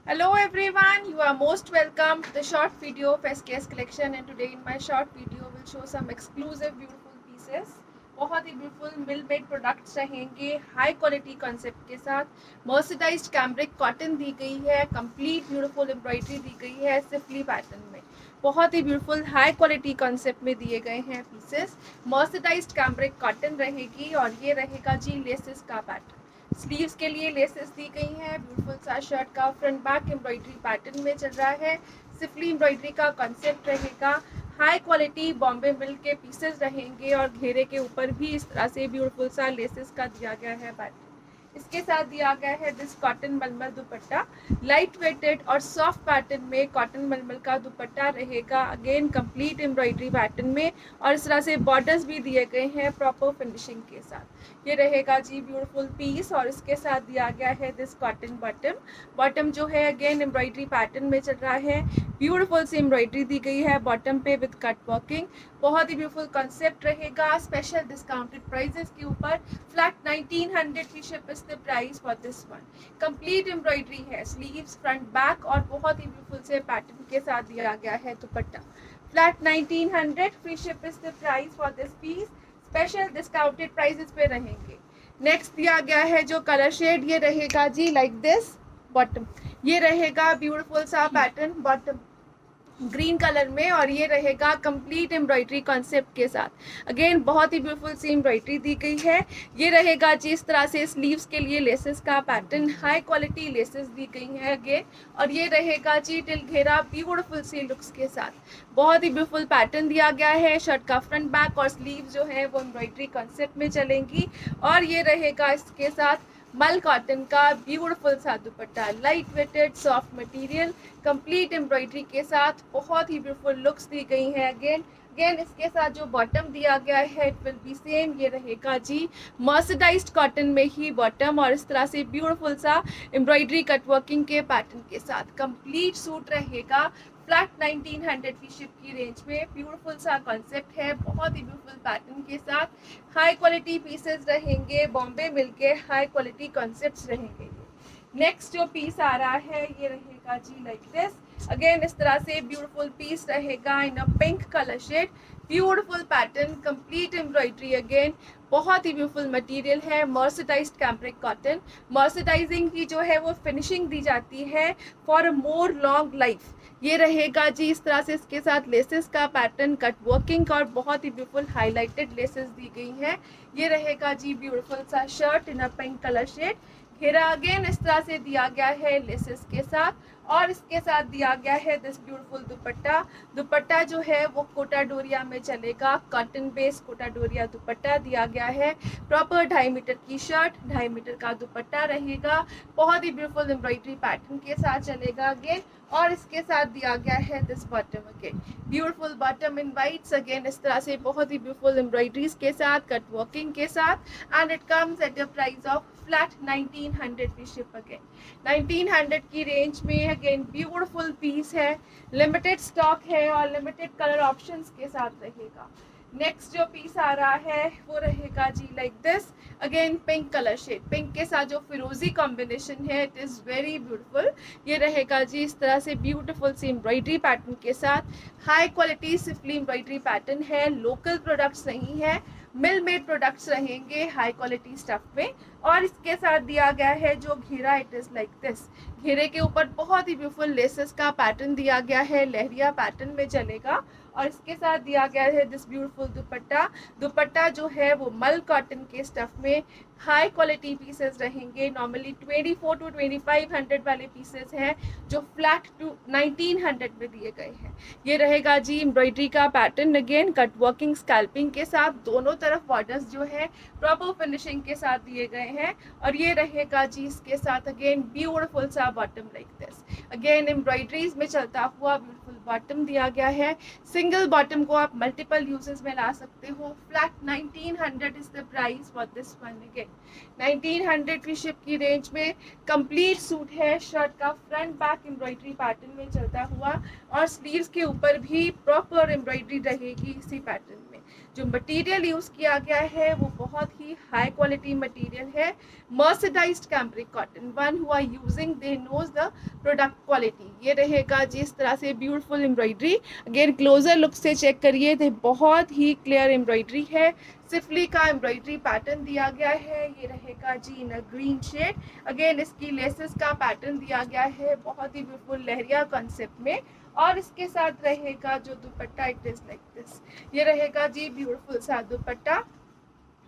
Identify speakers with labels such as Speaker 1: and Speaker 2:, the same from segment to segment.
Speaker 1: Hello everyone, you are most welcome to the short video of SKS collection, and today in my short video will show some exclusive beautiful pieces. बहुत ही beautiful मिल made products रहेंगे high quality concept के साथ। मर्सिडाइज्ड cambric cotton दी गई है, complete beautiful embroidery दी गई है सिफली pattern में। बहुत ही ब्यूटीफुल हाई क्वालिटी कॉन्सेप्ट में दिए गए हैं पीसेस। मर्सिडाइज्ड कैम्ब्रिक कॉटन रहेगी और ये रहेगा जी लेसेस का पैटर्न। स्लीव्स के लिए लेसेस दी गई हैं। ब्यूटीफुल सा शर्ट का फ्रंट बैक एम्ब्रॉयडरी पैटर्न में चल रहा है। सिफली एम्ब्रॉयडरी का कॉन्सेप्ट रहेगा। हाई क्वालिटी बॉम्बे मिल्क के पीसेस रहेंगे और घेरे के ऊपर भी इस तरह से ब्यूटीफुल सा लेसेस का दिया गया है पैटर्न। इसके साथ दिया गया है दिस कॉटन मलमल दुपट्टा। लाइट वेटेड और सॉफ्ट पैटर्न में कॉटन मलमल का दुपट्टा रहेगा, अगेन कंप्लीट एम्ब्रॉयडरी पैटर्न में, और इस तरह से बॉर्डर्स भी दिए गए हैं प्रॉपर फिनिशिंग के साथ। ये रहेगा जी ब्यूटीफुल पीस और इसके साथ दिया गया है दिस कॉटन बॉटम। बॉटम जो है अगेन एम्ब्रॉयडरी पैटर्न में चल रहा है। ब्यूटीफुल सी एम्ब्रॉयडरी दी गई है बॉटम पे विद कट वर्किंग। बहुत ही ब्यूटीफुल कॉन्सेप्ट रहेगा। स्पेशल डिस्काउंटेड प्राइजेस के ऊपर फ्लैट 1900 की ship is the price for this one. Complete embroidery है, स्लीव्स फ्रंट बैक और बहुत ही ब्यूटीफुल से पैटर्न के साथ दिया गया है dupatta. Flat 1900 free ship is the price for this piece. Special discounted prices पे रहेंगे। नेक्स्ट दिया गया है जो कलर शेड, ये रहेगा जी लाइक दिस बॉटम। ये रहेगा ब्यूटीफुल सा पैटर्न बॉटम ग्रीन कलर में, और ये रहेगा कंप्लीट एम्ब्रॉयडरी कॉन्सेप्ट के साथ। अगेन बहुत ही ब्यूटीफुल सी एम्ब्रॉयडरी दी गई है। ये रहेगा जी इस तरह से स्लीव्स के लिए लेसेस का पैटर्न, हाई क्वालिटी लेसेस दी गई हैं अगेन, और ये रहेगा जी टिल घेरा ब्यूटीफुल सी लुक्स के साथ। बहुत ही ब्यूटीफुल पैटर्न दिया गया है। शर्ट का फ्रंट बैक और स्लीव जो है वो एम्ब्रॉयडरी कॉन्सेप्ट में चलेंगी, और ये रहेगा इसके साथ मल कॉटन का ब्यूटीफुल सा dupatta. Light weighted soft material complete embroidery के साथ बहुत ही ब्यूटीफुल लुक्स दी गई हैं। अगेन इसके साथ जो बॉटम दिया गया है इट विल बी सेम। ये रहेगा जी मर्सिडाइज्ड कॉटन में ही बॉटम, और इस तरह से ब्यूटीफुल सा एम्ब्रॉयडरी कटवर्किंग के पैटर्न के साथ कंप्लीट सूट रहेगा। फ्लैट 1900 की शिप की रेंज में ब्यूटीफुल सा कॉन्सेप्ट है, बहुत ही ब्यूटीफुल पैटर्न के साथ। हाई क्वालिटी पीसेस रहेंगे, बॉम्बे मिल के हाई क्वालिटी कॉन्सेप्ट्स रहेंगे। नेक्स्ट जो पीस आ रहा है ये रहेगा जी लाइक दिस। अगेन इस तरह से ब्यूटीफुल पीस रहेगा in a pink colour shade. Beautiful pattern, complete embroidery, again बहुत ही ब्यूटीफुल मटेरियल है। मर्सिडाइज्ड कैम्ब्रिक कॉटन। मर्सिडाइजिंग की जो है वो फिनिशिंग दी जाती है for a more long life. ये रहेगा जी इस तरह से इसके साथ लेसेस का पैटर्न, कट वर्किंग और बहुत ही ब्यूटीफुल हाईलाइटेड लेसेस दी गई हैं। ये रहेगा जी ब्यूटीफुल सा shirt in a pink colour shade. घेरा अगेन इस तरह से दिया गया है लेसेस के साथ, और इसके साथ दिया गया है दिस ब्यूटीफुल दुपट्टा। दुपट्टा जो है वो कोटा डोरिया में चलेगा, कॉटन बेस कोटा डोरिया दुपट्टा दिया गया है। प्रॉपर 2.5 मीटर की शर्ट, 2.5 मीटर का दुपट्टा रहेगा। बहुत ही ब्यूटीफुल एम्ब्रॉयडरी पैटर्न के साथ चलेगा अगेन, और इसके साथ दिया गया है this bottom again beautiful bottom in whites. Again इस तरह से बहुत ही ब्यूटीफुल एम्ब्रॉयडरीज के साथ, कट वर्किंग के साथ, and it comes at the price of flat 1900 की शिप। अगेन 1900 की रेंज में अगेन ब्यूटीफुल पीस है, लिमिटेड स्टॉक है और लिमिटेड कलर ऑप्शंस के साथ रहेगा। नेक्स्ट जो पीस आ रहा है वो रहेगा जी like this. Again pink colour shade, pink के साथ जो फिरोजी कॉम्बिनेशन है इट इज़ वेरी ब्यूटीफुल। ये रहेगा जी इस तरह से ब्यूटीफुल सी एम्ब्रॉयडरी पैटर्न के साथ। हाई क्वालिटी सिफली एम्ब्रॉयडरी पैटर्न है, लोकल प्रोडक्ट्स नहीं है, मिल मेड प्रोडक्ट्स रहेंगे हाई क्वालिटी स्टफ में। और इसके साथ दिया गया है जो घेरा, इट इज़ लाइक दिस। घेरे के ऊपर बहुत ही ब्यूटीफुल लेसेस का पैटर्न दिया गया है, लहरिया पैटर्न में चलेगा, और इसके साथ दिया गया है दिस ब्यूटीफुल दुपट्टा। दुपट्टा जो है वो मल कॉटन के स्टफ में। हाई क्वालिटी पीसेस रहेंगे, नॉर्मली 24 to 2500 वाले पीसेस हैं जो फ्लैट टू 1900 में दिए गए हैं। ये रहेगा जी एम्ब्रॉयडरी का pattern, again cut working scalloping के साथ, दोनों तरफ बॉर्डर्स जो है प्रॉपर फिनिशिंग के साथ दिए गए हैं। और ये रहेगा जी इसके साथ अगेन ब्यूटीफुल सा bottom like this. Again embroideries में चलता हुआ ब्यूटीफुल बॉटम दिया गया है। सिंगल बॉटम को आप मल्टीपल यूजेस में ला सकते हो। Flat 1900 is the price for this one. Again 1900 की शिप की रेंज में कंप्लीट सूट है। शर्ट का फ्रंट बैक एम्ब्रॉयडरी पैटर्न में चलता हुआ, और स्लीव्स के ऊपर भी प्रॉपर एम्ब्रॉयडरी रहेगी इसी पैटर्न में। जो मटेरियल यूज़ किया गया है वो बहुत ही हाई क्वालिटी मटेरियल है, mercerised cambric cotton. One who are using they knows the product quality. ये रहेगा जिस तरह से beautiful embroidery, again closer look से चेक करिए तो बहुत ही क्लियर एम्ब्रॉयडरी है। सिफली का एम्ब्रॉयडरी पैटर्न दिया गया है, ये रहेगा जी इन अ ग्रीन शेड। अगेन इसकी लेसेस का पैटर्न दिया गया है बहुत ही ब्यूटीफुल लहरिया कॉन्सेप्ट में, और इसके साथ रहेगा जो दुपट्टा, इट इज लाइक दिस। ये रहेगा जी ब्यूटीफुल सा दुपट्टा।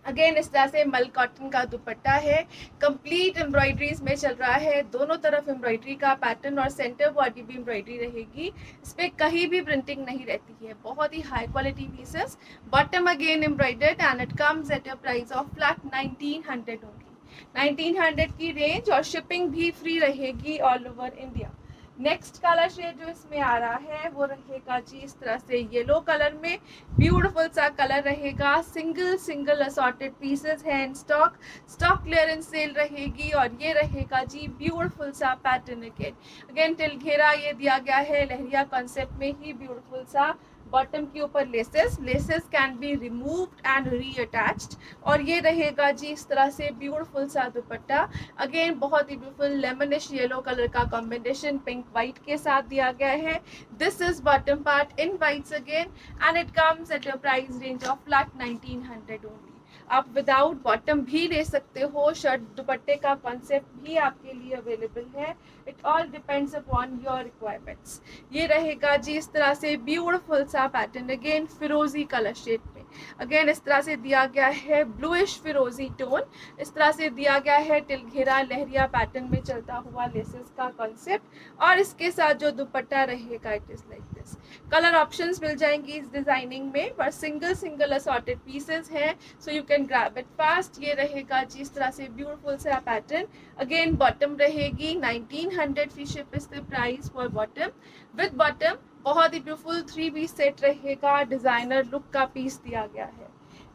Speaker 1: अगेन इस तरह से मल कॉटन का दुपट्टा है, कंप्लीट एम्ब्रॉयडरीज में चल रहा है, दोनों तरफ एम्ब्रॉयडरी का पैटर्न और सेंटर बॉडी भी एम्ब्रॉयडरी रहेगी। इस पर कहीं भी प्रिंटिंग नहीं रहती है, बहुत ही high quality pieces. Bottom again embroidered and it comes at a price of flat 1900 only. 1900 की रेंज, और शिपिंग भी फ्री रहेगी all over India. Next colour shade जो इसमें आ रहा है वो रहेगा जी इस तरह से येलो कलर में, ब्यूटीफुल सा कलर रहेगा। सिंगल असॉर्टेड पीसेस हैं in stock, stock clearance sale रहेगी, और ये रहेगा जी ब्यूटीफुल सा पैटर्न। अगेन टिल घेरा ये दिया गया है लहरिया कॉन्सेप्ट में ही, ब्यूटीफुल सा बॉटम के ऊपर laces can be removed and reattached, और ये रहेगा जी इस तरह से ब्यूटीफुल सा दुपट्टा। अगेन बहुत ही ब्यूटीफुल लेमनिश येलो कलर का कॉम्बिनेशन पिंक वाइट के साथ दिया गया है। This is bottom part in whites again, and it comes at a price range of flat 1900 only. आप विदाउट बॉटम भी ले सकते हो, शर्ट दुपट्टे का कॉन्सेप्ट भी आपके लिए अवेलेबल है। It all depends upon your requirements. ये रहेगा जी इस तरह से ब्यूटीफुल सा पैटर्न, अगेन फिरोजी कलर शेड में। अगेन इस तरह से दिया गया है ब्लूइश फिरोजी टोन, इस तरह से दिया गया है टिल घेरा लहरिया पैटर्न में चलता हुआ लेसेस का कॉन्सेप्ट, और इसके साथ जो दुपट्टा रहेगा it is like this. Colour options मिल जाएंगी इस डिजाइनिंग में, पर सिंगल असॉर्टेड पीसेस हैं, so you can grab it fast. ये रहेगा जी इस तरह से ब्यूटीफुल सा पैटर्न। अगेन बॉटम रहेगी 1900, free ship is the price for bottom. With bottom बहुत ही ब्यूटीफुल 3 पीस सेट रहेगा, डिजाइनर लुक का पीस दिया गया है।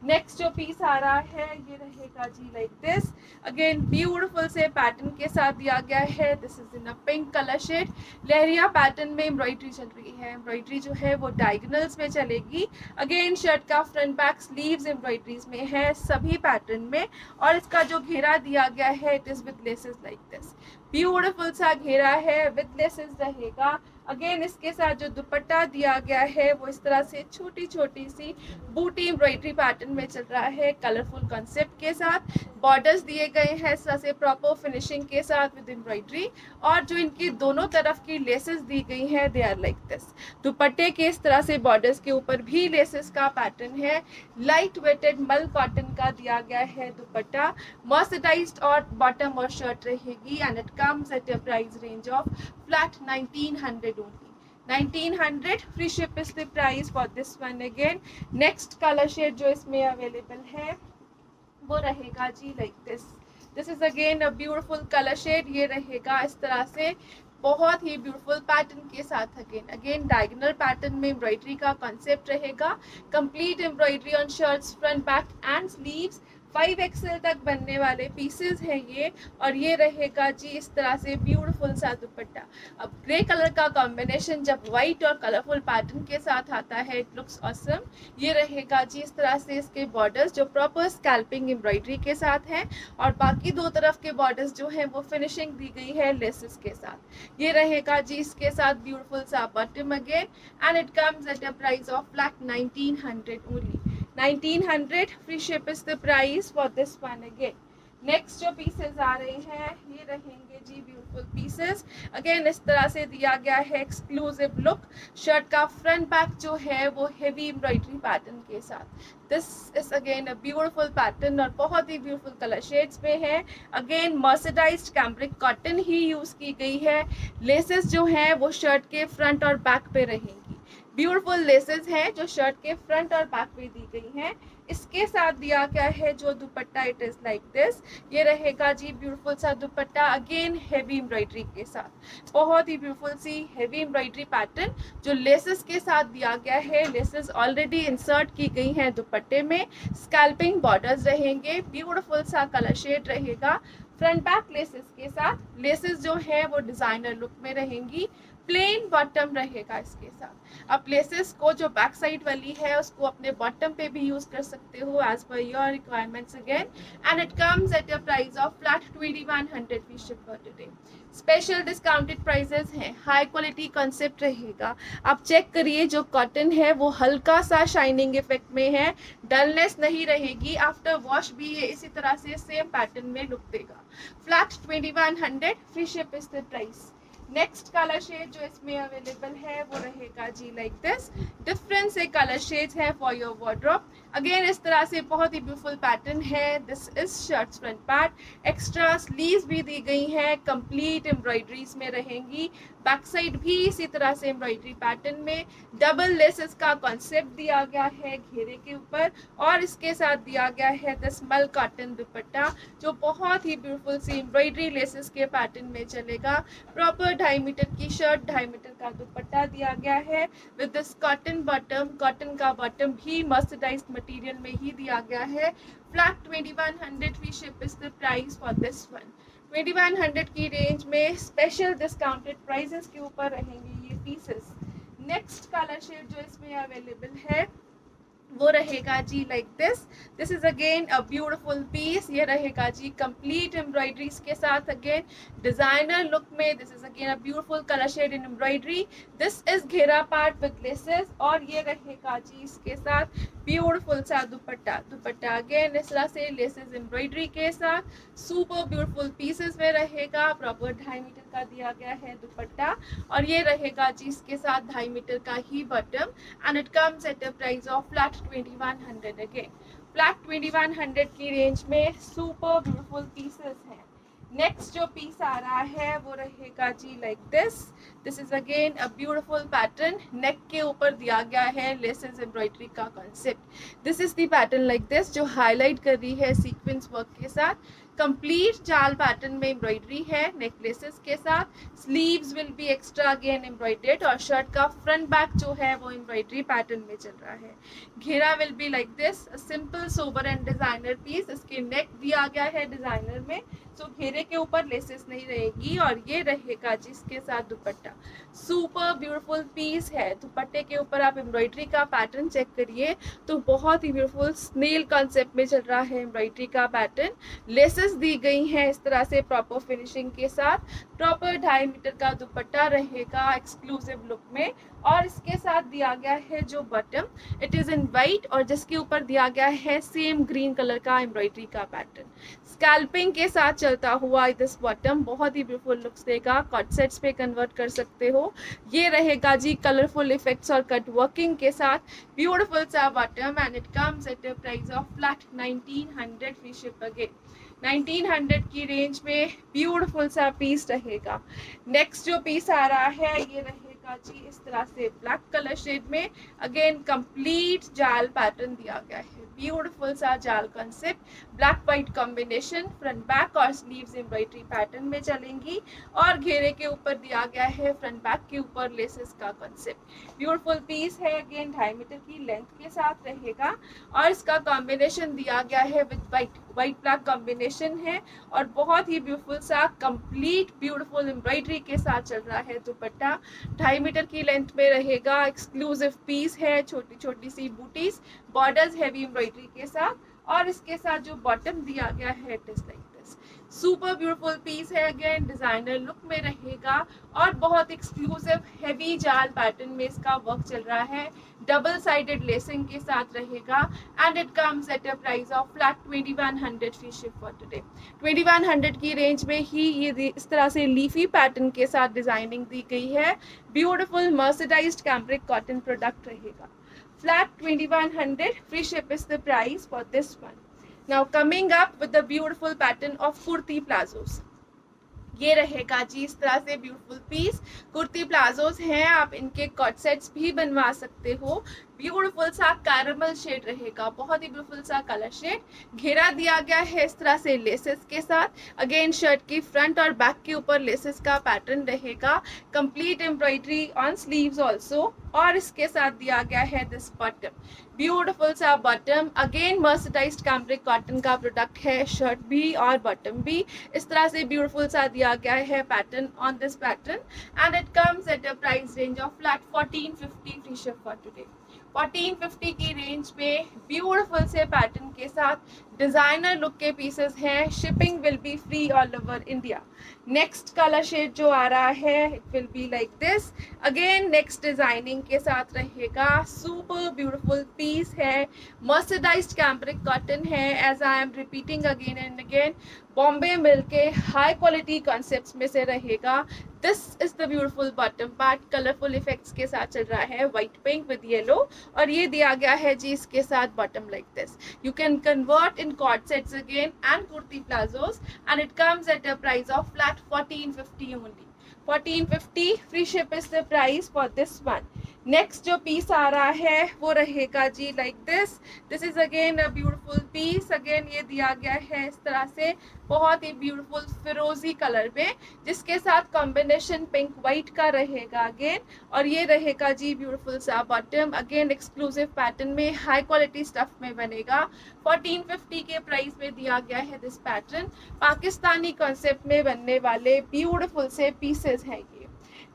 Speaker 1: नेक्स्ट जो पीस आ रहा है ये रहेगा जी लाइक दिस, अगेन ब्यूटीफुल से पैटर्न के साथ दिया गया है। This is in a pink colour shade, leheriya pattern में एम्ब्रॉयडरी चल रही है। एम्ब्रॉयडरी जो है वो डायगोनल्स में चलेगी। अगेन शर्ट का फ्रंट बैक स्लीव्स एम्ब्रॉयडरीज में है सभी पैटर्न में, और इसका जो घेरा दिया गया है it is with laces like this. Beautiful सा घेरा है विद लेसेस रहेगा। अगेन इसके साथ जो दुपट्टा दिया गया है वो इस तरह से छोटी छोटी सी बूटी एम्ब्रॉयडरी पैटर्न में चल रहा है, कलरफुल कॉन्सेप्ट के साथ। बॉर्डर्स दिए गए हैं इस तरह से प्रॉपर फिनिशिंग के साथ विद एम्ब्रॉयडरी, और जो इनकी दोनों तरफ की लेसेस दी गई हैं दे आर लाइक दिस। दुपट्टे के इस तरह से बॉर्डर्स के ऊपर भी लेसेस का पैटर्न है। लाइट वेटेड मल कॉटन का दिया गया है दुपट्टा, मर्सराइज्ड और बॉटम और शर्ट रहेगी, and it comes at a price range of flat 1900 only. 1900 free ship is the price for this one again. Next color shade जो इसमें अवेलेबल है वो रहेगा जी like this. This is again a beautiful colour shade, ये रहेगा इस तरह से बहुत ही ब्यूटीफुल पैटर्न के साथ। अगेन डायगोनल पैटर्न में एम्ब्रॉयडरी का कॉन्सेप्ट रहेगा, complete embroidery on shirts front back and sleeves. 5XL तक बनने वाले पीसेस हैं ये, और ये रहेगा जी इस तरह से ब्यूटीफुल सा दुपट्टा। अब ग्रे कलर का कॉम्बिनेशन जब व्हाइट और कलरफुल पैटर्न के साथ आता है इट लुक्स ऑसम। ये रहेगा जी इस तरह से इसके बॉर्डर्स जो प्रॉपर स्कैल्पिंग एम्ब्रॉयडरी के साथ हैं, और बाकी दो तरफ के बॉर्डर्स जो हैं वो फिनिशिंग दी गई है लेसेस के साथ। ये रहेगा जी इसके साथ ब्यूटीफुल सा bottom again, and it comes at a price of flat 1900 only. 1900 free ship is the price for this one again. Next जो पीसेस आ रहे हैं ये रहेंगे जी ब्यूटीफुल पीसेस। अगेन इस तरह से दिया गया है एक्सक्लूसिव लुक, शर्ट का फ्रंट बैक जो है वो हेवी एम्ब्रॉयडरी पैटर्न के साथ। This is again a beautiful pattern, और बहुत ही ब्यूटीफुल कलर शेड्स में है। अगेन मर्सराइज्ड कैम्ब्रिक कॉटन ही यूज की गई है। लेसेस जो हैं वो शर्ट के फ्रंट और बैक पे रहेंगी, ब्यूटीफुल लेसेस हैं जो शर्ट के फ्रंट और बैक पे दी गई हैं। इसके साथ दिया गया है जो दुपट्टा इट इज लाइक दिस। ये रहेगा जी ब्यूटीफुल सा दुपट्टा, अगेन हेवी एम्ब्रॉयडरी के साथ, बहुत ही ब्यूटीफुल सी हेवी एम्ब्रॉयडरी पैटर्न जो लेसेस के साथ दिया गया है। लेसेस ऑलरेडी इंसर्ट की गई हैं दुपट्टे में, स्कैल्पिंग बॉर्डर्स रहेंगे, ब्यूटीफुल सा कलर शेड रहेगा। फ्रंट बैक लेसेस के साथ। लेसेस जो है वो डिजाइनर लुक में रहेंगी, प्लेन बॉटम रहेगा इसके साथ। आप लेसेस को जो बैक साइड वाली है उसको अपने बॉटम पे भी यूज कर सकते हो as per your requirements again. And it comes at a price of flat 2100 free ship for today. Special discounted prices हैं, हाई क्वालिटी कॉन्सेप्ट रहेगा। आप चेक करिए, जो कॉटन है वो हल्का सा शाइनिंग इफेक्ट में है, डलनेस नहीं रहेगी। आफ्टर वॉश भी ये इसी तरह से सेम पैटर्न में लुक देगा। Flat 2100 free ship is the price. Next colour shade जो इसमें अवेलेबल है वो रहेगा जी लाइक दिस। डिफरेंट से कलर शेड्स है फॉर योर वार्डरोब। अगेन इस तरह से बहुत ही ब्यूटीफुल पैटर्न है। This is shirts front part. Extra sleeves भी दी गई हैं, कंप्लीट एम्ब्रॉयडरीज में रहेंगी। बैक साइड भी इसी तरह से एम्ब्रॉयडरी पैटर्न में। डबल लेसेस का कॉन्सेप्ट दिया गया है घेरे के ऊपर, और इसके साथ दिया गया है दिस मल कॉटन दुपट्टा जो बहुत ही ब्यूटीफुल सी एम्ब्रॉयडरी लेसेस के पैटर्न में चलेगा। प्रॉपर 2.5 मीटर की शर्ट, 2.5 मीटर का दुपट्टा दिया गया है with this cotton bottom. Cotton का बॉटम भी मर्सराइज्ड मटेरियल में ही दिया गया है। Flat 2100 free ship is the price for this one. 2100 की रेंज में स्पेशल डिस्काउंटेड प्राइसेस के ऊपर रहेंगे ये पीसेस। नेक्स्ट कलर शेड जो इसमें अवेलेबल है वो रहेगा जी like this. This is again a beautiful piece. ये रहेगा जी कंप्लीट एम्ब्रॉयडरीज के साथ, अगेन डिजाइनर लुक में। This is again a beautiful colour shade in embroidery. This is घेरा पार्ट विद लेसेस, और ये रहेगा जी इसके साथ ब्यूटीफुल सा दुपट्टा। दुपट्टा अगेन इस तरह से लेसेस एम्ब्रॉयडरी के साथ सुपर ब्यूटीफुल पीसेस में रहेगा। प्रॉपर 2.5 मीटर का दिया गया है दुपट्टा, और ये रहेगा जी इसके साथ 2.5 मीटर का ही bottom. And it comes at a price of flat 2100 again. Flat 2100 की रेंज में सुपर ब्यूटीफुल पीसेस हैं। नेक्स्ट जो पीस आ रहा है वो रहेगा जी like this. This is again a beautiful pattern. Neck के ऊपर दिया गया है लेसेस एम्ब्रॉयडरी का concept. This is the pattern like this जो हाईलाइट कर रही है सीक्वेंस वर्क के साथ। कंप्लीट जाल पैटर्न में एम्ब्रॉयडरी है नेकलेसेस के साथ। Sleeves will be extra again embroidered, और शर्ट का फ्रंट बैक जो है वो एम्ब्रॉयडरी पैटर्न में चल रहा है। घेरा will be like this, simple sober and designer piece. इसके नेक दिया गया है डिजाइनर में, सो घेरे के ऊपर लेसेस नहीं रहेगी। और ये रहेगा जिसके साथ दुपट्टा। सुपर ब्यूटीफुल पीस है। दुपट्टे के ऊपर आप एम्ब्रॉयडरी का पैटर्न चेक करिए तो बहुत ही ब्यूटीफुल स्नेल कॉन्सेप्ट में चल रहा है एम्ब्रॉयडरी का पैटर्न। लेसेस दी गई हैं इस तरह से प्रॉपर फिनिशिंग के साथ। प्रॉपर 2.5 मीटर का दुपट्टा रहेगा एक्सक्लूसिव लुक में, और इसके साथ दिया गया है जो bottom, it is in white, और जिसके ऊपर दिया गया है सेम ग्रीन कलर का एम्ब्रॉयडरी का पैटर्न। स्कैल्पिंग के साथ चलता हुआ दिस बॉटम बहुत ही ब्यूटीफुल लुक्स देगा। कट सेट्स पे कन्वर्ट कर सकते हो। ये रहेगा जी कलरफुल इफेक्ट्स और कट वर्किंग के साथ ब्यूटीफुल सा bottom, and it comes at a price of flat 1900 free ship again. 1900 की रेंज में ब्यूटीफुल सा पीस रहेगा। नेक्स्ट जो पीस आ रहा है ये रहेगा जी इस तरह से ब्लैक कलर शेड में। अगेन कंप्लीट जाल पैटर्न दिया गया है, ब्यूटीफुल सा जाल concept. Black white combination, front back और स्लीव्स एम्ब्रॉयडरी पैटर्न में चलेंगी, और घेरे के ऊपर दिया गया है फ्रंट बैक के ऊपर लेसेस का कॉन्सेप्ट। ब्यूटीफुल पीस है, अगेन 2.5 मीटर की लेंथ के साथ रहेगा, और इसका कॉम्बिनेशन दिया गया है विद वाइट ब्लैक कॉम्बिनेशन है, और बहुत ही ब्यूटीफुल सा कंप्लीट ब्यूटीफुल एम्ब्रॉयडरी के साथ चल रहा है दुपट्टा। 2.5 मीटर की लेंथ में रहेगा। एक्सक्लूसिव पीस है, छोटी छोटी सी बूटीज, बॉर्डर्स हैवी एम्ब्रॉयडरी के साथ, और इसके साथ जो बॉटम दिया गया है it is like this. Super beautiful piece है, अगेन डिजाइनर लुक में रहेगा, और बहुत एक्सक्लूसिव हैवी जाल पैटर्न में इसका वर्क चल रहा है। डबल साइडेड लेसिंग के साथ रहेगा, and it comes at a price of flat 2100 free ship for today. 2100 की रेंज में ही ये इस तरह से लीफी पैटर्न के साथ डिजाइनिंग दी गई है। Beautiful mercerised cambric cotton product रहेगा। Flat 2100 free ship is the price for this one. Now coming up with the beautiful pattern of kurti plazos. ये रहेगा जी इस तरह से ब्यूटीफुल पीस। कुर्ती प्लाजोस हैं, आप इनके कॉट सेट्स भी बनवा सकते हो। ब्यूटीफुल सा कैरमल शेड रहेगा, बहुत ही ब्यूटीफुल सा कलर शेड। घेरा दिया गया है इस तरह से लेसेस के साथ। अगेन शर्ट की फ्रंट और बैक के ऊपर लेसेस का पैटर्न रहेगा, complete embroidery on sleeves also. और इसके साथ दिया गया है दिस बॉटम, ब्यूटीफुल सा bottom. Again mercerised cambric cotton का प्रोडक्ट है, शर्ट भी और बॉटम भी। इस तरह से ब्यूटीफुल सा दिया गया है pattern on this pattern, and it comes at a price range of flat 1450 free ship for today. 1450 की रेंज में ब्यूटीफुल से पैटर्न के साथ डिजाइनर लुक के पीसेस हैं। Shipping will be free all over India. Next colour shade जो आ रहा है it will be like this. Again next designing के साथ रहेगा, सुपर ब्यूटीफुल पीस है, मर्सराइज्ड कैम्ब्रिक कॉटन है। As I am repeating again and again, Bombay milk के हाई क्वालिटी कॉन्सेप्ट्स में से रहेगा। This is the beautiful bottom part, colourful effects के साथ चल रहा है, व्हाइट पिंक विद येलो। और ये दिया गया है जी इसके साथ bottom like this. You can convert in cord sets again and kurti palazzos, and it comes at a price of flat 1450 only. 1450 free ship is the price for this one. Next जो piece आ रहा है वो रहेगा जी like this. This is again a beautiful piece. Again ये दिया गया है इस तरह से, बहुत ही ब्यूटीफुल फिरोजी कलर में, जिसके साथ कॉम्बिनेशन पिंक वाइट का रहेगा अगेन। और ये रहेगा जी ब्यूटीफुल सा बॉटम, अगेन एक्सक्लूसिव पैटर्न में, हाई क्वालिटी स्टफ में बनेगा। 1450 के प्राइस में दिया गया है दिस पैटर्न। पाकिस्तानी कॉन्सेप्ट में बनने वाले ब्यूटीफुल से पीसेस हैं ये।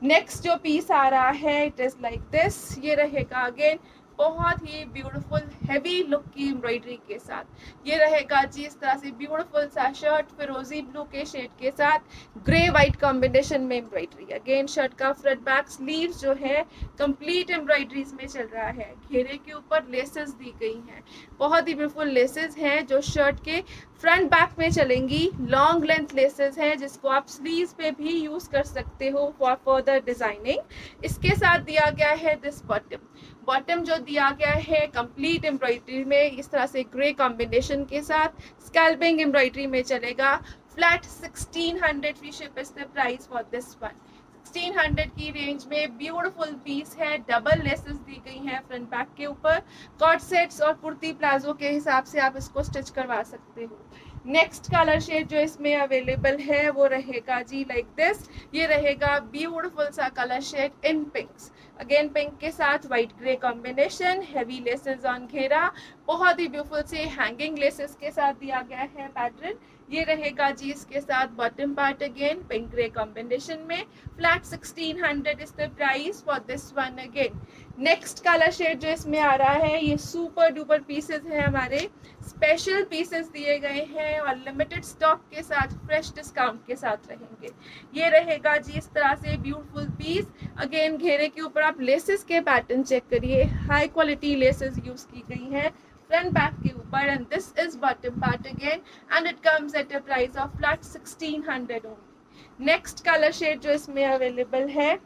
Speaker 1: नेक्स्ट जो पीस आ रहा है इट इज लाइक दिस। ये रहेगा अगेन बहुत ही ब्यूटीफुल हैवी लुक की एम्ब्रॉयडरी के साथ। ये रहेगा जी इस तरह से ब्यूटीफुल सा शर्ट, फिरोजी ब्लू के शेड के साथ ग्रे वाइट कॉम्बिनेशन में एम्ब्रॉयडरी। अगेन शर्ट का फ्रंट बैक स्लीव जो है कंप्लीट एम्ब्रॉयडरीज में चल रहा है। घेरे के ऊपर लेसेस दी गई हैं, बहुत ही ब्यूटीफुल लेसेस हैं जो शर्ट के फ्रंट बैक में चलेंगी। लॉन्ग लेंथ लेसेस हैं जिसको आप स्लीव्स पे भी यूज कर सकते हो फॉर फर्दर डिजाइनिंग। इसके साथ दिया गया है दिस बॉटम। बॉटम जो दिया गया है कंप्लीट एम्ब्रॉयडरी में, इस तरह से ग्रे कॉम्बिनेशन के साथ स्कैल्पिंग एम्ब्रॉयडरी में चलेगा। Flat 1600 free ship is the price for this one. 1600 की रेंज में ब्यूटीफुल पीस है, डबल लेसेस दी गई हैं फ्रंट बैक के ऊपर। कॉर्ड सेट्स और कुर्ती प्लाजो के हिसाब से आप इसको स्टिच करवा सकते हो। नेक्स्ट कलर शेड जो इसमें अवेलेबल है वो रहेगा जी लाइक दिस। ये रहेगा ब्यूटीफुल सा कलर शेड इन पिंक्स। अगेन पिंक के साथ white grey combination, heavy laces on घेरा, बहुत ही ब्यूटीफुल से हैंगिंग लेसेस के साथ दिया गया है पैटर्न। ये रहेगा जी इसके साथ bottom part, again pink grey combination में। Flat 1600 is the price for this one again. Next colour shade जो इसमें आ रहा है ये सुपर डुपर पीसेस हैं हमारे, स्पेशल पीसेस दिए गए हैं और लिमिटेड स्टॉक के साथ फ्रेश डिस्काउंट के साथ रहेंगे। ये रहेगा जी इस तरह से ब्यूटीफुल पीस। अगेन घेरे के ऊपर आप लेसेस के पैटर्न चेक करिए, हाई क्वालिटी लेसेस यूज की गई हैं फ्रंट बैक के ऊपर, and this is bottom part again, and it comes at a price of flat 1600 only. Next colour shade जो इसमें अवेलेबल है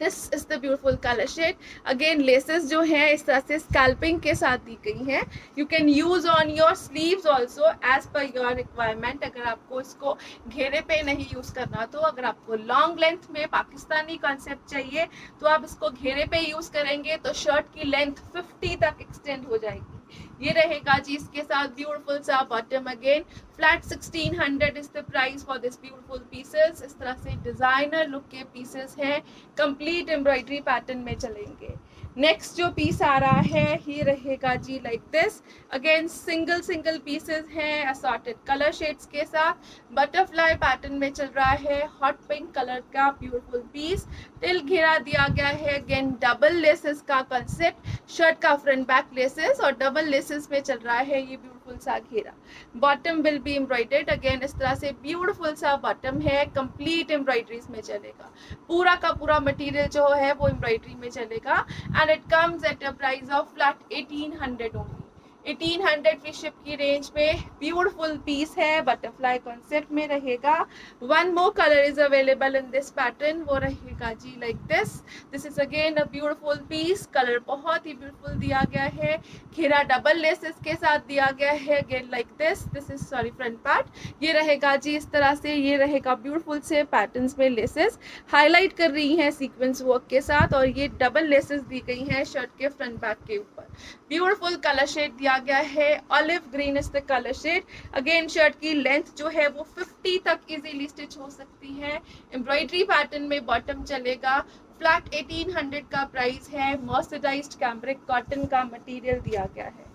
Speaker 1: this is the beautiful colour shade. Again laces जो है इस तरह से स्कैल्पिंग के साथ दी गई हैं। You can use on your sleeves also as per your requirement. अगर आपको इसको घेरे पे नहीं यूज करना, तो अगर आपको लॉन्ग लेंथ में पाकिस्तानी कॉन्सेप्ट चाहिए तो आप इसको घेरे पे यूज करेंगे तो शर्ट की लेंथ 50 तक एक्सटेंड हो जाएगी। ये रहेगा जी इसके साथ ब्यूटीफुल सा bottom, again flat 1600 is the price for this beautiful pieces. इस तरह से डिजाइनर लुक के पीसेस हैं, कंप्लीट एम्ब्रॉयडरी पैटर्न में चलेंगे। नेक्स्ट जो पीस आ रहा है ये रहेगा जी like this. Again single pieces हैं असॉर्टेड कलर शेड्स के साथ, बटरफ्लाई पैटर्न में चल रहा है। हॉट पिंक कलर का ब्यूटीफुल पीस, टिल घेरा दिया गया है। अगेन डबल लेसेस का कंसेप्ट, शर्ट का फ्रंट बैक लेसेस और डबल लेसेस में चल रहा है ये ब्यूटीफुल सा घेरा। Bottom will be embroidered, again इस तरह से ब्यूटीफुल सा बॉटम है, कंप्लीट एम्ब्रॉयडरीज में चलेगा। पूरा का पूरा मटेरियल जो है वो एम्ब्रॉयडरी में चलेगा, and it comes at a price of flat 1800 only. 1800 free ship की रेंज में ब्यूटीफुल पीस है, बटरफ्लाई कॉन्सेप्ट में रहेगा। One more colour is available in this pattern, वो रहेगा जी like this is again a beautiful piece. Colour बहुत ही ब्यूटीफुल दिया गया है, घेरा डबल लेसेस के साथ दिया गया है again like this is sorry front part. ये रहेगा जी इस तरह से, ये रहेगा ब्यूटीफुल से पैटर्न्स में लेसेस हाईलाइट कर रही हैं सीक्वेंस वर्क के साथ, और ये डबल लेसेस दी गई हैं शर्ट के फ्रंट बैक के ऊपर। ब्यूटीफुल कलर शेड दिया गया है, olive green is the colour shade. Again shirt की लेंथ जो है वो 50 तक इजीली स्टिच हो सकती है। एम्ब्रॉयडरी पैटर्न में बॉटम चलेगा। फ्लैट 1800 का प्राइस है। मर्सराइज्ड कैम्ब्रिक कॉटन का मटेरियल दिया गया है।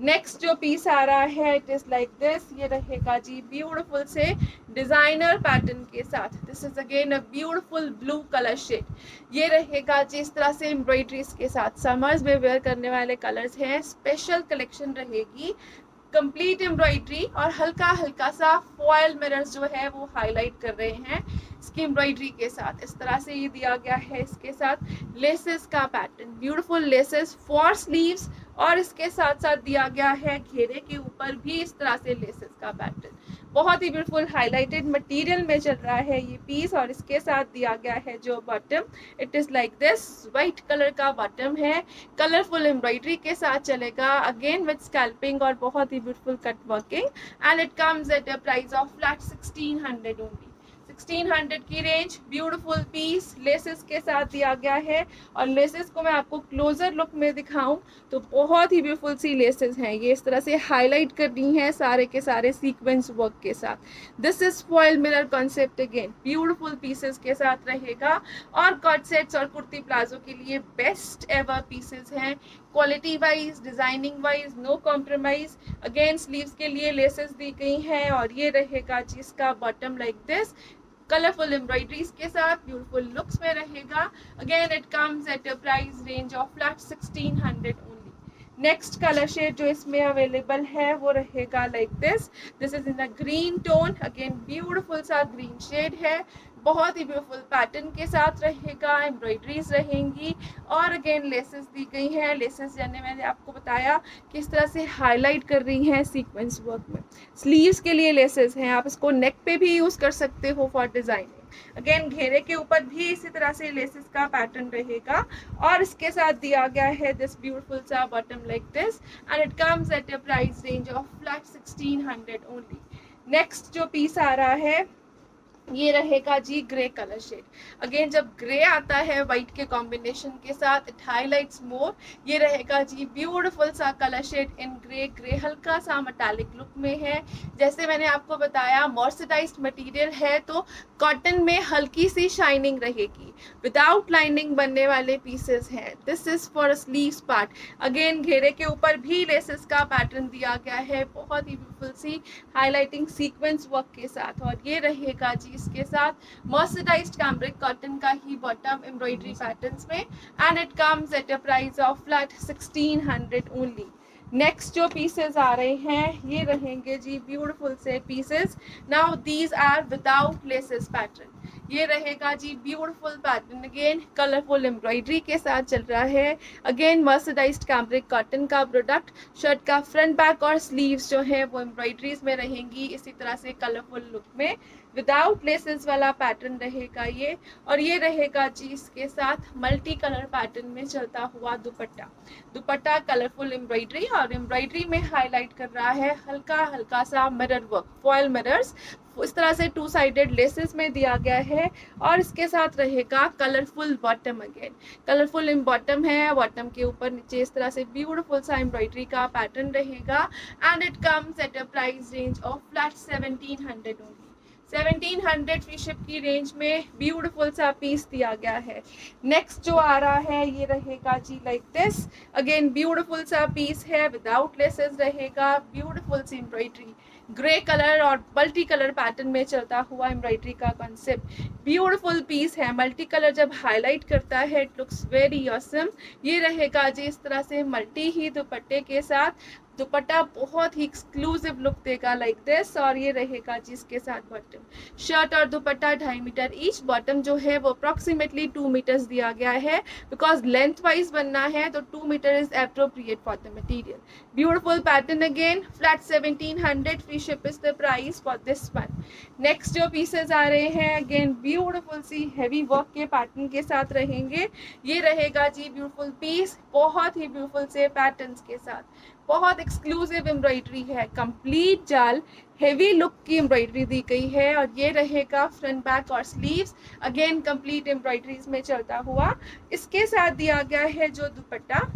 Speaker 1: नेक्स्ट जो पीस आ रहा है इट इज लाइक दिस, ये रहेगा जी ब्यूटीफुल से डिजाइनर पैटर्न के साथ। This is again a beautiful blue colour shade. ये रहेगा जी इस तरह से एम्ब्रॉयडरीज के साथ। समर्स में वेयर करने वाले कलर्स हैं, स्पेशल कलेक्शन रहेगी। कंप्लीट एम्ब्रॉयडरी और हल्का हल्का सा फॉयल मिरर्स जो है वो हाईलाइट कर रहे हैं इसकी एम्ब्रॉयडरी के साथ। इस तरह से ये दिया गया है। इसके साथ लेसेस का pattern, beautiful laces for sleeves, और इसके साथ साथ दिया गया है घेरे के ऊपर भी इस तरह से लेसेस का पैटर्न। बहुत ही ब्यूटीफुल हाईलाइटेड मटेरियल में चल रहा है ये पीस, और इसके साथ दिया गया है जो bottom it is like this, white colour का बॉटम है। कलरफुल एम्ब्रॉयडरी के साथ चलेगा अगेन विद स्कैल्पिंग और बहुत ही beautiful cut working, and it comes at a price of flat 1600 only. 1600 की रेंज, ब्यूटीफुल पीस लेसेस के साथ दिया गया है। और लेसेस को मैं आपको क्लोजर लुक में दिखाऊं तो बहुत ही ब्यूटीफुल सी लेसेस हैं। ये इस तरह से हाईलाइट कर दी हैं सारे के सारे सीक्वेंस वर्क के साथ। This is foil mirror concept again, beautiful pieces के साथ रहेगा। और कॉट सेट्स और कुर्ती प्लाजो के लिए बेस्ट एवर पीसेस हैं। Quality wise, designing wise no compromise. Again sleeves के लिए लेसेस दी गई हैं, और ये रहेगा जिसका bottom like this, colourful embroideries के साथ ब्यूटीफुल लुक्स में रहेगा। Again it comes at a price range of flat 1600 only. Next colour shade जो इसमें अवेलेबल है वो रहेगा like this is in a green tone. Again beautiful सा ग्रीन शेड है, बहुत ही ब्यूटीफुल पैटर्न के साथ रहेगा। एम्ब्रॉयडरीज रहेंगी और अगेन लेसेस दी गई हैं। लेसेस यानी मैंने आपको बताया किस तरह से हाईलाइट कर रही हैं सीक्वेंस वर्क में। स्लीव्स के लिए लेसेस हैं, आप इसको नेक पे भी यूज़ कर सकते हो फॉर डिज़ाइनिंग। अगेन घेरे के ऊपर भी इसी तरह से लेसेस का पैटर्न रहेगा, और इसके साथ दिया गया है दिस ब्यूटीफुल सा bottom like this, and it comes at a price range of flat 1600 only. Next जो पीस आ रहा है ये रहेगा जी ग्रे कलर शेड। अगेन जब ग्रे आता है वाइट के कॉम्बिनेशन के साथ इट हाईलाइट्स मोर। ये रहेगा जी ब्यूटीफुल सा colour shade in grey. Grey हल्का सा मेटालिक लुक में है। जैसे मैंने आपको बताया मॉइस्चराइज्ड मटेरियल है तो कॉटन में हल्की सी शाइनिंग रहेगी। विदाउट लाइनिंग बनने वाले पीसेस हैं। This is for sleeves part. Again घेरे के ऊपर भी लेसेस का पैटर्न दिया गया है, बहुत ही ब्यूटीफुल सी हाईलाइटिंग सीक्वेंस वर्क के साथ। और ये रहेगा जी इसके साथ मर्सराइज्ड कैम्ब्रिक कॉटन का ही बॉटम एम्ब्रॉयडरी पैटर्न्स में, and it comes at a price of flat 1600 only. Next जो पीसेस आ रहे हैं ये रहेंगे जी ब्यूटीफुल से pieces. Now these are without laces pattern. ये रहेगा जी beautiful pattern, again colourful embroidery के साथ चल रहा है। अगेन मर्सराइज्ड कैम्ब्रिक कॉटन का प्रोडक्ट। शर्ट का फ्रंट बैक और स्लीव्स जो है वो एम्ब्रॉयडरीज में रहेंगी इसी तरह से कलरफुल लुक में। विदाउट लेसेस वाला पैटर्न रहेगा ये। और ये रहेगा जी इसके साथ मल्टी कलर पैटर्न में चलता हुआ दुपट्टा। दुपट्टा कलरफुल एम्ब्रॉयडरी, और एम्ब्रॉयडरी में हाईलाइट कर रहा है हल्का हल्का सा मिरर वर्क, फॉयल मिरर्स इस तरह से 2 साइडेड लेसेस में दिया गया है। और इसके साथ रहेगा colourful bottom. Again colourful bottom है, बॉटम के ऊपर नीचे इस तरह से ब्यूटीफुल सा एम्ब्रॉयडरी का पैटर्न रहेगा, and it comes at a price range of flat 1700 only. 1700 free ship की रेंज में ब्यूटीफुल सा पीस दिया गया है। नेक्स्ट जो आ रहा है ये रहेगा जी लाइक दिस। अगेन ब्यूटीफुल सा पीस है, विदाउट लेसेस रहेगा। ब्यूटीफुल सी एम्ब्रॉयडरी, ग्रे कलर और मल्टी कलर पैटर्न में चलता हुआ एम्ब्रॉयडरी का कॉन्सेप्ट। ब्यूटीफुल पीस है, मल्टी कलर जब हाईलाइट करता है इट लुक्स वेरी ऑसम। ये रहेगा जी इस तरह से मल्टी ही दुपट्टे के साथ। दुपट्टा बहुत ही एक्सक्लूसिव लुक देगा लाइक दिस, और ये रहेगा जिसके साथ बॉटम। शर्ट और दुपट्टा 2.5 मीटर ईच, बॉटम जो है वो अप्रॉक्सीमेटली 2 मीटर्स दिया गया है, बिकॉज लेंथ वाइज बनना है तो 2 metre is appropriate for the material. Beautiful pattern again, flat 1700, free ship is the price for this one. Next जो पीसेज आ रहे हैं अगेन ब्यूटिफुल सी हैवी वर्क के पैटर्न के साथ रहेंगे। ये रहेगा जी ब्यूटिफुल पीस, बहुत ही ब्यूटिफुल से पैटर्न्स के साथ, बहुत एक्सक्लूसिव एम्ब्रॉयडरी है, कंप्लीट जाल हेवी लुक की एम्ब्रॉयडरी दी गई है। और ये रहेगा फ्रंट बैक और स्लीव्स, अगेन कंप्लीट एम्ब्रॉयडरीज में चलता हुआ। इसके साथ दिया गया है जो दुपट्टा,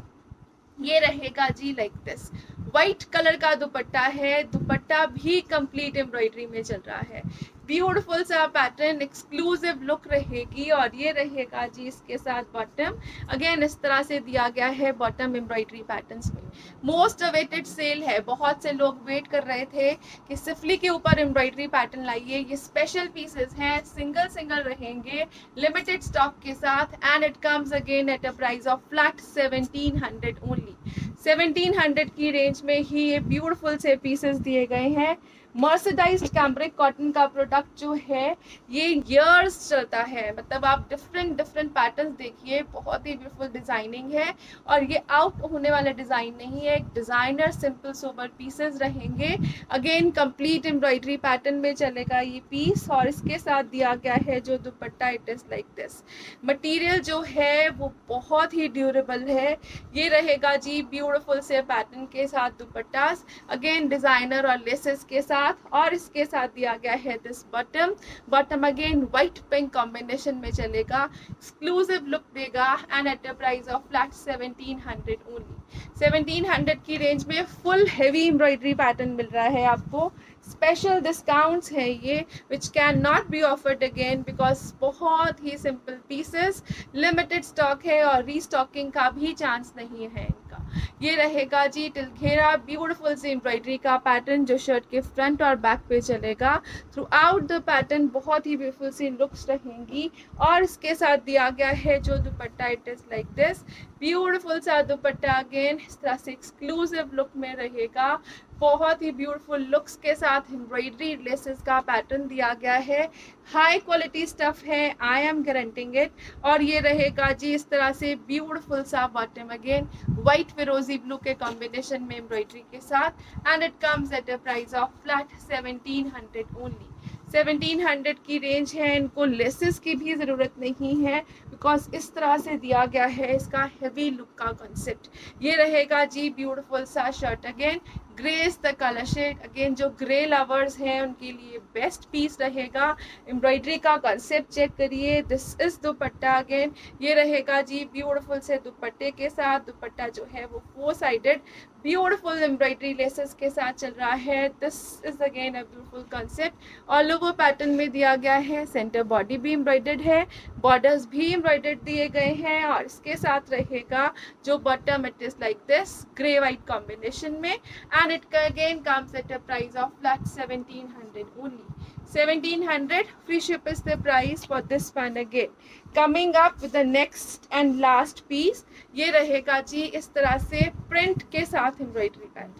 Speaker 1: ये रहेगा जी लाइक दिस, व्हाइट कलर का दुपट्टा है, दुपट्टा भी कंप्लीट एम्ब्रॉयडरी में चल रहा है। ब्यूटीफुल सा पैटर्न, एक्सक्लूसिव लुक रहेगी। और ये रहेगा जी इसके साथ बॉटम, अगेन इस तरह से दिया गया है बॉटम एम्ब्रॉयडरी पैटर्न्स में। मोस्ट अवेटेड सेल है, बहुत से लोग वेट कर रहे थे कि सिफली के ऊपर एम्ब्रॉयडरी पैटर्न लाइए। ये स्पेशल पीसेस हैं, सिंगल सिंगल रहेंगे, लिमिटेड स्टॉक के साथ, and it comes again eight a price of flat 1700 only. 1700 की रेंज में ही ये ब्यूटीफुल से पीसेस दिए गए हैं। मर्सराइज्ड कैम्ब्रिक कॉटन का प्रोडक्ट जो है ये ईयर्स चलता है, मतलब आप डिफरेंट पैटर्न्स देखिए, बहुत ही ब्यूटीफुल डिजाइनिंग है। और ये आउट होने वाला डिजाइन नहीं है, एक डिजाइनर सिंपल सोबर पीसेस रहेंगे। अगेन कंप्लीट एम्ब्रॉयडरी पैटर्न में चलेगा ये पीस, और इसके साथ दिया गया है जो दुपट्टा, it is like this. Material जो है वो बहुत ही ड्यूरेबल है। ये रहेगा जी ब्यूटीफुल से पैटर्न के साथ दुपट्टास, अगेन डिजाइनर और लेसेस के साथ। और इसके साथ दिया गया है this bottom again white pink combination में चलेगा, एक्सक्लूसिव लुक देगा, and eight a price of flat 1700 only. 1700 की रेंज में फुल हेवी एम्ब्रॉयडरी पैटर्न मिल रहा है आपको। स्पेशल डिस्काउंट्स है ये, which can not be offered again, because बहुत ही सिंपल पीसेस, लिमिटेड स्टॉक है और रीस्टॉकिंग का भी चांस नहीं है इनका। ये रहेगा जी टिलघेरा ब्यूटीफुल सी एम्ब्रॉयडरी का पैटर्न, जो शर्ट के फ्रंट और बैक पे चलेगा। थ्रू आउट द पैटर्न बहुत ही ब्यूटीफुल सी लुक्स रहेंगी। और इसके साथ दिया गया है जो दुपट्टा, it is like this, beautiful सा दुपट्टा, अगेन इस तरह से एक्सक्लूसिव लुक में रहेगा। बहुत ही ब्यूटीफुल लुक्स के साथ एम्ब्रॉयडरी लेसेस का पैटर्न दिया गया है, हाई क्वालिटी स्टफ है, आई एम गारंटिंग इट। और ये रहेगा जी इस तरह से ब्यूटीफुल सा बॉटम, अगेन व्हाइट फिरोजी ब्लू के कॉम्बिनेशन में एम्ब्रॉयडरी के साथ, and it comes at a price of flat 1700 only. 1700 की रेंज है, इनको लेसेस की भी ज़रूरत नहीं है, बिकॉज इस तरह से दिया गया है इसका हेवी लुक का कॉन्सेप्ट। ये रहेगा जी ब्यूटीफुल सा shirt, again grey is the colour shade, again जो ग्रे लवर्स हैं उनके लिए बेस्ट पीस रहेगा। एम्ब्रॉयडरी का कॉन्सेप्ट चेक करिए, दिस इज दुपट्टा, अगेन ये रहेगा जी ब्यूटीफुल से दुपट्टे के साथ। दुपट्टा जो है वो 4 साइडेड ब्यूटीफुल एम्ब्रॉयडरी लेसेस के साथ चल रहा है। This is again a beautiful concept. All over pattern में दिया गया है, सेंटर बॉडी भी एम्ब्रॉयडर्ड है, बॉर्डर्स भी एम्ब्रॉयडर्ड दिए गए हैं। और इसके साथ रहेगा जो bottom, it is like this grey white combination में, and it again comes at a price of flat 1700 only. 1700 free ship is the price for this one again. Coming up with the next and last piece, ये रहेगा जी इस तरह से print के साथ embroidery pattern,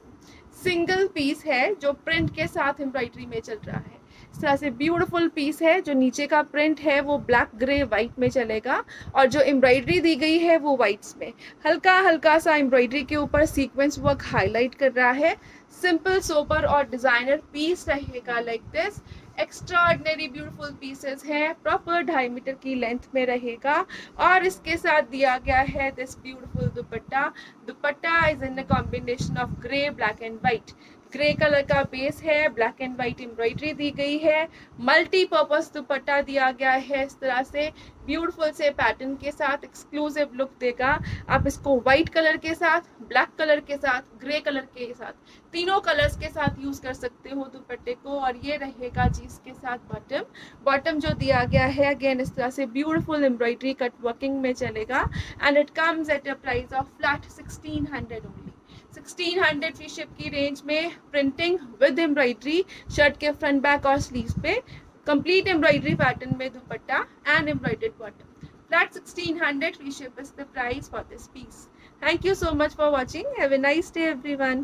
Speaker 1: single piece है जो print के साथ एम्ब्रॉयडरी में चल रहा है। इस तरह से ब्यूटीफुल पीस है, जो नीचे का प्रिंट है वो ब्लैक ग्रे वाइट में चलेगा, और जो एम्ब्रॉयडरी दी गई है वो वाइट्स में, हल्का हल्का सा एम्ब्रॉयडरी के ऊपर सीक्वेंस वर्क हाईलाइट कर रहा है। सिंपल सोबर और डिजाइनर पीस रहेगा like this, extraordinary beautiful pieces हैं, प्रॉपर 2.5 मीटर की लेंथ में रहेगा। और इसके साथ दिया गया है this beautiful dupatta. Dupatta is in a combination of grey, black and white. Grey colour का बेस है, ब्लैक एंड वाइट एम्ब्रॉयडरी दी गई है, मल्टीपर्पज दुपट्टा दिया गया है इस तरह से ब्यूटीफुल से पैटर्न के साथ, एक्सक्लूसिव लुक देगा। आप इसको व्हाइट कलर के साथ, ब्लैक कलर के साथ, ग्रे कलर के साथ, तीनों कलर्स के साथ यूज कर सकते हो दुपट्टे को। और ये रहेगा जी इसके साथ बॉटम जो दिया गया है, अगेन इस तरह से ब्यूटीफुल एम्ब्रॉयडरी कट वर्किंग में चलेगा, and it comes at a price of flat 1600 only. 1600 free ship की रेंज में प्रिंटिंग विद एम्ब्रॉयडरी, शर्ट के फ्रंट बैक और स्लीव्स पे कंप्लीट एम्ब्रॉयडरी पैटर्न में दुपट्टा and embroidered bottom. Flat 1600 free ship is the price for this piece. Thank you so much for watching. Have a nice day everyone.